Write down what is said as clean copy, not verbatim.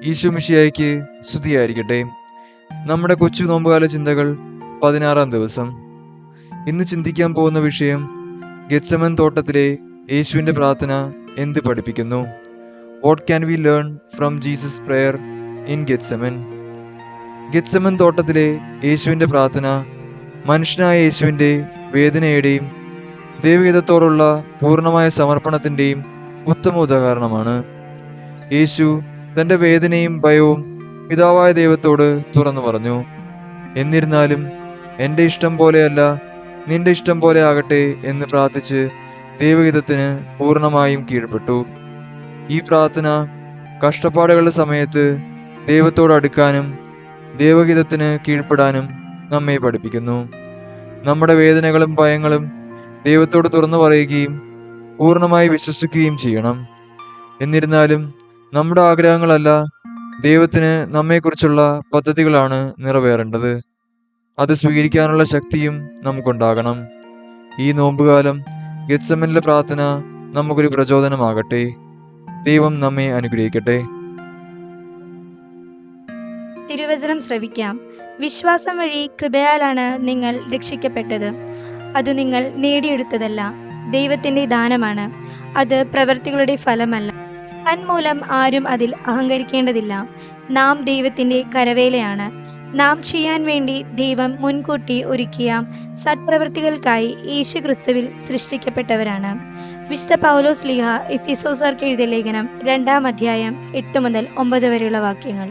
ഈശോ മിശിഹായ്ക്ക് സ്തുതിയായിരിക്കട്ടെ. നമ്മുടെ കൊച്ചു നോമ്പുകാല ചിന്തകൾ 16-ാം ദിവസം. ഇന്ന് ചിന്തിക്കാൻ പോകുന്ന വിഷയം ഗെത്സമൻ തോട്ടത്തിലെ യേശുവിൻ്റെ പ്രാർത്ഥന എന്ത് പഠിപ്പിക്കുന്നു? What can we learn from Jesus prayer in Gethsemane? Gethsemane തോട്ടത്തിലെ യേശുവിൻ്റെ പ്രാർത്ഥന മനുഷ്യനായ യേശുവിൻ്റെ വേദനയുടെയും ദൈവഹിതത്തോടുള്ള പൂർണ്ണമായ സമർപ്പണത്തിൻ്റെയും ഉത്തമ ഉദാഹരണമാണ്. യേശു തൻ്റെ വേദനയും ഭയവും പിതാവായ ദൈവത്തോട് തുറന്നു പറഞ്ഞു. എന്നിരുന്നാലും എൻ്റെ ഇഷ്ടം പോലെയല്ല, നിന്റെ ഇഷ്ടം പോലെ ആകട്ടെ എന്ന് പ്രാർത്ഥിച്ച് ദൈവഹിതത്തിന് പൂർണ്ണമായും കീഴ്പ്പെട്ടു. ഈ പ്രാർത്ഥന കഷ്ടപ്പാടുകളുടെ സമയത്ത് ദൈവത്തോട് അടുക്കാനും ദൈവഹിതത്തിന് കീഴ്പ്പെടാനും നമ്മെ പഠിപ്പിക്കുന്നു. നമ്മുടെ വേദനകളും ഭയങ്ങളും ദൈവത്തോട് തുറന്നു പറയുകയും പൂർണ്ണമായി വിശ്വസിക്കുകയും ചെയ്യണം. എന്നിരുന്നാലും നമ്മുടെ ആഗ്രഹങ്ങളല്ല, ദൈവത്തിന് നമ്മെക്കുറിച്ചുള്ള പദ്ധതികളാണ് നിറവേറേണ്ടത്. അത് സ്വീകരിക്കാനുള്ള ശക്തിയും നമുക്കുണ്ടാകണം. ഈ നോമ്പുകാലം ഗെത്സമനിലെ പ്രാർത്ഥന നമുക്കൊരു പ്രചോദനമാകട്ടെ. ദൈവം നമ്മെ അനുഗ്രഹിക്കട്ടെ. തിരുവചനം ശ്രവിക്കാം. വിശ്വാസം വഴി കൃപയാലാണ് നിങ്ങൾ രക്ഷിക്കപ്പെട്ടത്. അത് നിങ്ങൾ നേടിയെടുത്തതല്ല, ദൈവത്തിൻ്റെ ദാനമാണ്. അത് പ്രവൃത്തികളുടെ ഫലമല്ല. തന്മൂലം ആരും അതിൽ അഹങ്കരിക്കേണ്ടതില്ല. നാം ദൈവത്തിൻ്റെ കരവേലയാണ്. നാം ചെയ്യാൻ വേണ്ടി ദൈവം മുൻകൂട്ടി ഒരുക്കിയ സത്പ്രവൃത്തികൾക്കായി യേശുക്രിസ്തുവിൽ സൃഷ്ടിക്കപ്പെട്ടവരാണ്. വിശുദ്ധ പൗലോസ് ശ്ലീഹ എഫെസോസ്യർക്ക് എഴുതിയ ലേഖനം 2-ാം അധ്യായം 8 മുതൽ 9 വരെയുള്ള വാക്യങ്ങൾ.